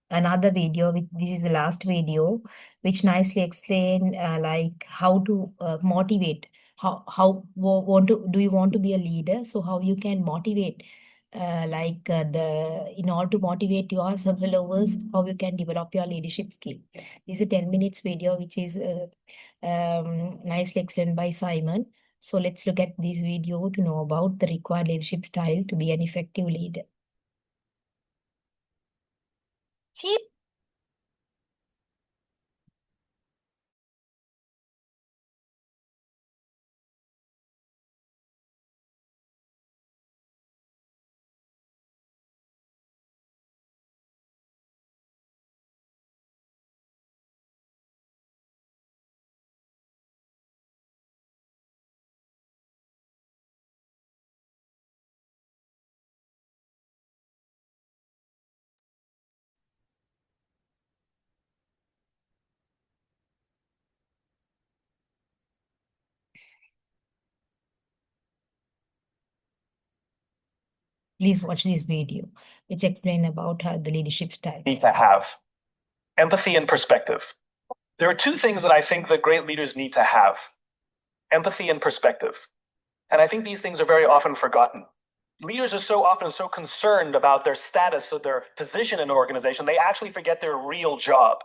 another video. This is the last video, which nicely explain like how to motivate. Want to do you want to be a leader? So how you can motivate, in order to motivate your followers, how you can develop your leadership skill. This is a 10 minutes video, which is nicely explained by Simon. So let's look at this video to know about the required leadership style to be an effective leader. Please watch this video, which explain about how the leadership style. Need to have empathy and perspective. There are 2 things that I think that great leaders need to have: empathy and perspective. And I think these things are very often forgotten. Leaders are so often so concerned about their status or their position in an organization, they actually forget their real job.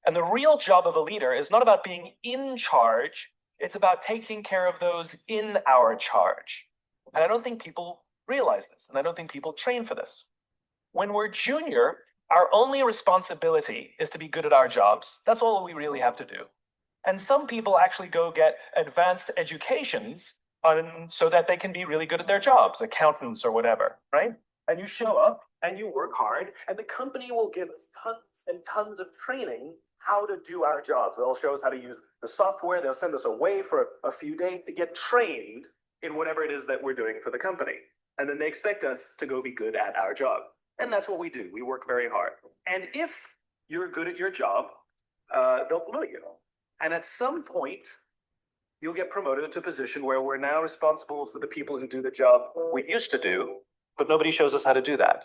And the real job of a leader is not about being in charge, it's about taking care of those in our charge. And I don't think people realize this, and I don't think people train for this. When we're junior, our only responsibility is to be good at our jobs. That's all we really have to do. And some people actually go get advanced educations so that they can be really good at their jobs, accountants or whatever, right? And you show up and you work hard, and the company will give us tons and tons of training how to do our jobs. They'll show us how to use the software. They'll send us away for a few days to get trained in whatever it is that we're doing for the company. And then they expect us to go be good at our job. And that's what we do. We work very hard. And if you're good at your job, they'll promote you. And at some point, you'll get promoted into a position where we're now responsible for the people who do the job we used to do, but nobody shows us how to do that.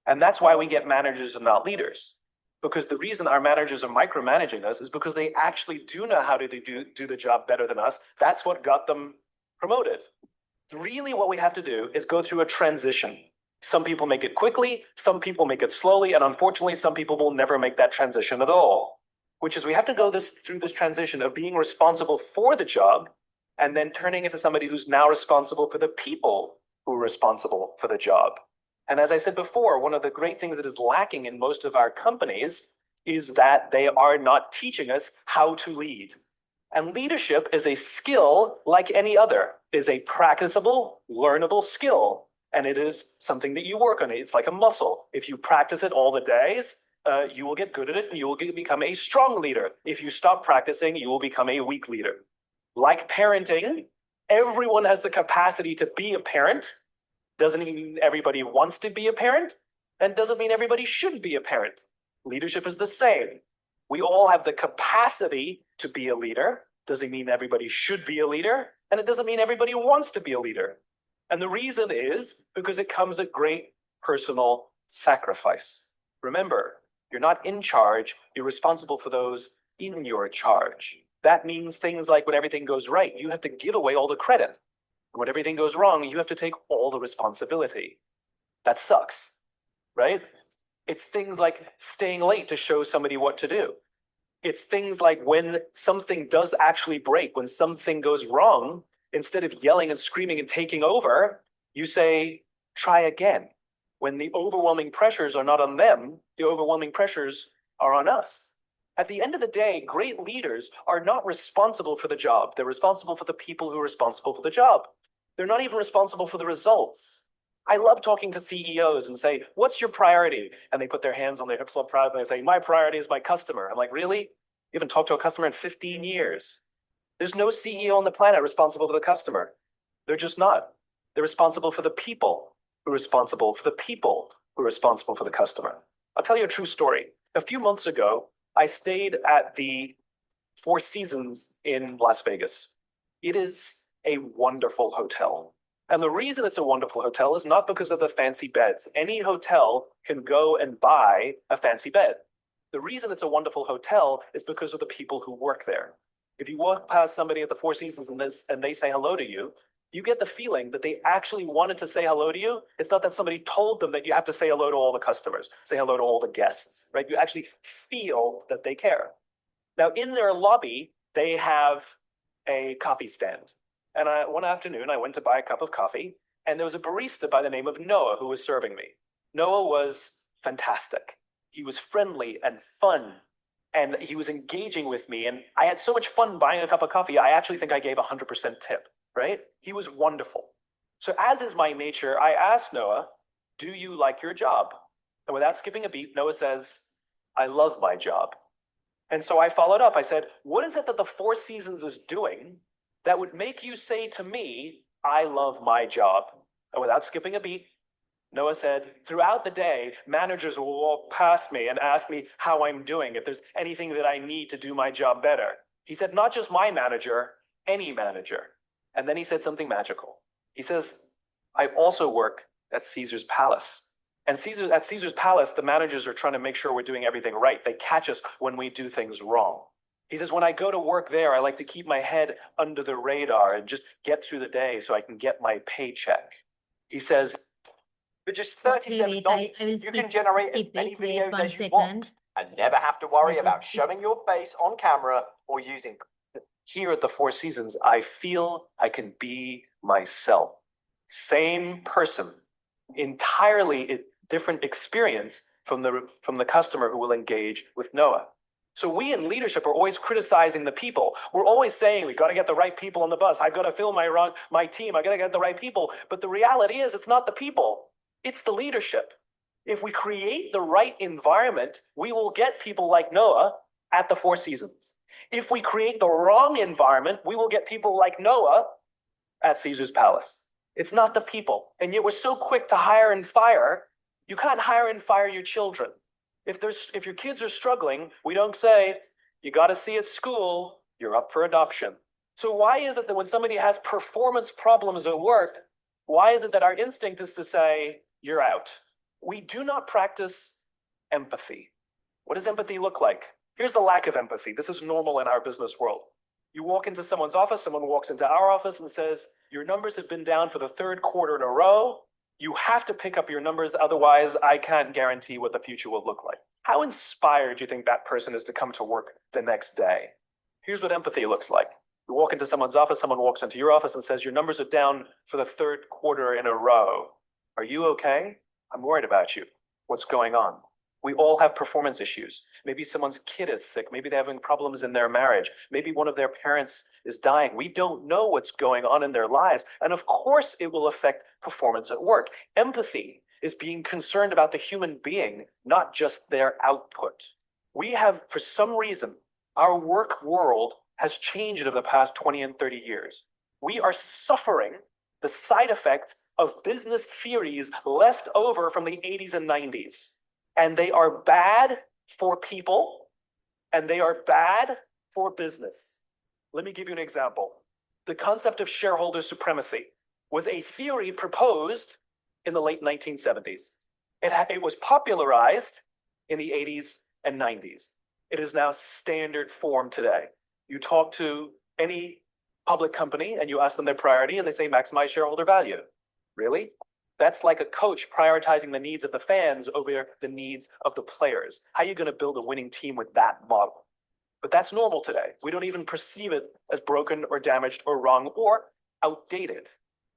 And that's why we get managers and not leaders. Because the reason our managers are micromanaging us is because they actually do know how to do the job better than us. That's what got them promoted. Really, what we have to do is go through a transition. Some people make it quickly, some people make it slowly, and unfortunately, some people will never make that transition at all. Which is we have to go through this transition of being responsible for the job and then turning into somebody who's now responsible for the people who are responsible for the job. And as I said before, one of the great things that is lacking in most of our companies is that they are not teaching us how to lead. And leadership is a skill like any other, is a practicable, learnable skill. And it is something that you work on. It's like a muscle. If you practice it all the days, you will get good at it and you will become a strong leader. If you stop practicing, you will become a weak leader. Like parenting, everyone has the capacity to be a parent. Doesn't mean everybody wants to be a parent, and doesn't mean everybody should be a parent. Leadership is the same. We all have the capacity to be a leader. Doesn't mean everybody should be a leader, and it doesn't mean everybody wants to be a leader. And the reason is because it comes at great personal sacrifice. Remember, you're not in charge, you're responsible for those in your charge. That means things like when everything goes right, you have to give away all the credit. When everything goes wrong, you have to take all the responsibility. That sucks, right? It's things like staying late to show somebody what to do. It's things like when something does actually break, when something goes wrong, instead of yelling and screaming and taking over, you say, try again. When the overwhelming pressures are not on them, the overwhelming pressures are on us. At the end of the day, great leaders are not responsible for the job. They're responsible for the people who are responsible for the job. They're not even responsible for the results. I love talking to CEOs and say, what's your priority? And they put their hands on their hips all proud and they say, my priority is my customer. I'm like, really? You haven't talked to a customer in 15 years. There's no CEO on the planet responsible for the customer. They're just not. They're responsible for the people who are responsible for the people who are responsible for the customer. I'll tell you a true story. A few months ago, I stayed at the Four Seasons in Las Vegas. It is a wonderful hotel. And the reason it's a wonderful hotel is not because of the fancy beds. Any hotel can go and buy a fancy bed. The reason it's a wonderful hotel is because of the people who work there. If you walk past somebody at the Four Seasons and they say hello to you, you get the feeling that they actually wanted to say hello to you. It's not that somebody told them that you have to say hello to all the customers, say hello to all the guests, right? You actually feel that they care. Now, in their lobby, they have a coffee stand. And one afternoon, I went to buy a cup of coffee, and there was a barista by the name of Noah who was serving me. Noah was fantastic. He was friendly and fun, and he was engaging with me. And I had so much fun buying a cup of coffee, I actually think I gave 100% tip, right? He was wonderful. So as is my nature, I asked Noah, do you like your job? And without skipping a beat, Noah says, I love my job. And so I followed up. I said, what is it that the Four Seasons is doing that would make you say to me, I love my job? And without skipping a beat, Noah said, throughout the day, managers will walk past me and ask me how I'm doing, if there's anything that I need to do my job better. He said, not just my manager, any manager. And then he said something magical. He says, I also work at Caesar's Palace. And at Caesar's Palace, the managers are trying to make sure we're doing everything right. They catch us when we do things wrong. He says, when I go to work there, I like to keep my head under the radar and just get through the day so I can get my paycheck. He says, For just Okay, $37, wait, I will you can skip, generate as skip many it. Wait videos one as you want second. and never have to worry Let me about showing your face on camera or using. Here at the Four Seasons, I feel I can be myself. Same person, entirely different experience from the customer who will engage with Noah. So we in leadership are always criticizing the people. We're always saying we got to get the right people on the bus. I've got to fill my team. I got to get the right people. But the reality is it's not the people. It's the leadership. If we create the right environment, we will get people like Noah at the Four Seasons. If we create the wrong environment, we will get people like Noah at Caesar's palace. It's not the people. And yet we're so quick to hire and fire. You can't hire and fire your children. If your kids are struggling, we don't say, you got to see at school, you're up for adoption. So why is it that when somebody has performance problems at work, why is it that our instinct is to say, you're out? We do not practice empathy. What does empathy look like? Here's the lack of empathy. This is normal in our business world. You walk into someone's office, someone walks into our office and says, your numbers have been down for the third quarter in a row. You have to pick up your numbers, otherwise I can't guarantee what the future will look like. How inspired do you think that person is to come to work the next day? Here's what empathy looks like. You walk into someone's office, someone walks into your office and says, your numbers are down for the third quarter in a row. Are you okay? I'm worried about you. What's going on? We all have performance issues. Maybe someone's kid is sick. Maybe they're having problems in their marriage. Maybe one of their parents is dying. We don't know what's going on in their lives. And of course, it will affect performance at work. Empathy is being concerned about the human being, not just their output. We have, for some reason, our work world has changed over the past 20 and 30 years. We are suffering the side effects of business theories left over from the 80s and 90s. And they are bad for people, and they are bad for business. Let me give you an example. The concept of shareholder supremacy was a theory proposed in the late 1970s. It was popularized in the 80s and 90s. It is now standard form today. You talk to any public company and you ask them their priority and they say maximize shareholder value. Really? That's like a coach prioritizing the needs of the fans over the needs of the players. How are you going to build a winning team with that model? But that's normal today. We don't even perceive it as broken or damaged or wrong or outdated.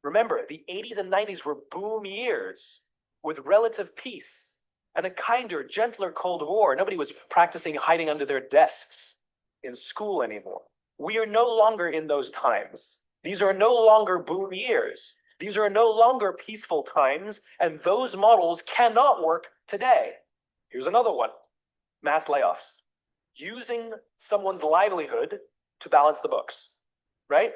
Remember, the 80s and 90s were boom years with relative peace and a kinder, gentler Cold War. Nobody was practicing hiding under their desks in school anymore. We are no longer in those times. These are no longer boom years. These are no longer peaceful times, and those models cannot work today. Here's another one. Mass layoffs. Using someone's livelihood to balance the books, right?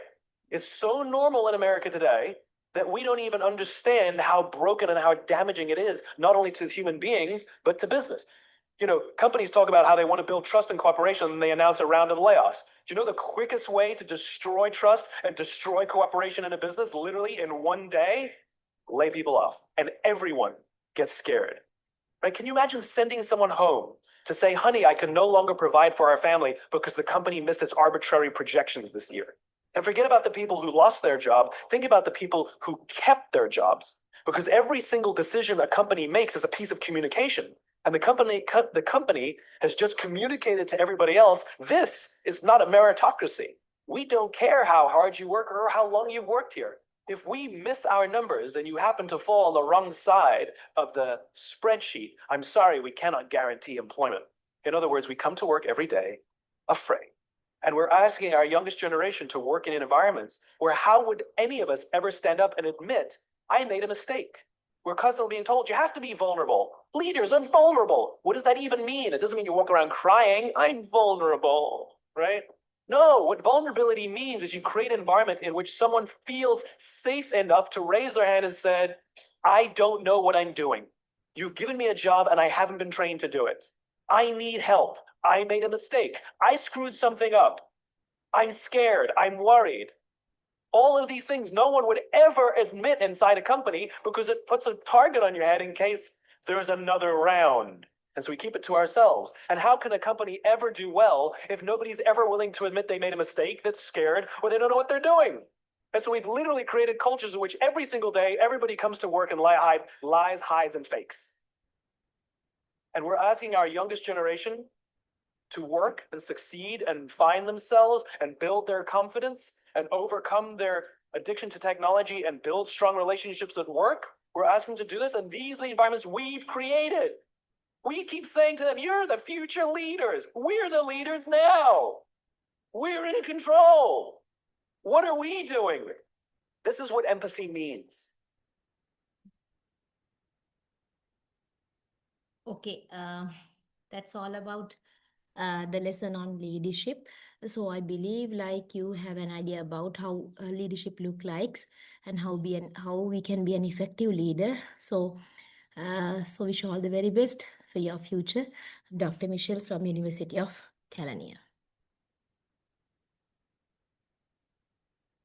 It's so normal in America today that we don't even understand how broken and how damaging it is, not only to human beings, but to business. You know, companies talk about how they want to build trust and cooperation, and they announce a round of layoffs. Do you know the quickest way to destroy trust and destroy cooperation in a business, literally in one day? Lay people off, and everyone gets scared. Right? Can you imagine sending someone home to say, honey, I can no longer provide for our family because the company missed its arbitrary projections this year? And forget about the people who lost their job. Think about the people who kept their jobs, because every single decision a company makes is a piece of communication. And the company has just communicated to everybody else, this is not a meritocracy. We don't care how hard you work or how long you've worked here. If we miss our numbers and you happen to fall on the wrong side of the spreadsheet, I'm sorry, we cannot guarantee employment. In other words, we come to work every day afraid. And we're asking our youngest generation to work in environments where how would any of us ever stand up and admit, I made a mistake? We're constantly being told you have to be vulnerable. Leaders are vulnerable. What does that even mean? It doesn't mean you walk around crying, I'm vulnerable, right? No, what vulnerability means is you create an environment in which someone feels safe enough to raise their hand and said, I don't know what I'm doing. You've given me a job and I haven't been trained to do it. I need help. I made a mistake. I screwed something up. I'm scared. I'm worried. All of these things no one would ever admit inside a company because it puts a target on your head in case there's another round. And so we keep it to ourselves. And how can a company ever do well if nobody's ever willing to admit they made a mistake, that's scared, or they don't know what they're doing? And so we've literally created cultures in which every single day, everybody comes to work and lies, hides, and fakes. And we're asking our youngest generation to work and succeed and find themselves and build their confidence and overcome their addiction to technology and build strong relationships at work. We're asking them to do this, and these are the environments we've created. We keep saying to them, you're the future leaders. We're the leaders now. We're in control. What are we doing? This is what empathy means. Okay, that's all about the lesson on leadership. So I believe like you have an idea about how leadership look likes and how we can be an effective leader. So so wish you all the very best for your future. I'm Dr. Michelle from University of California.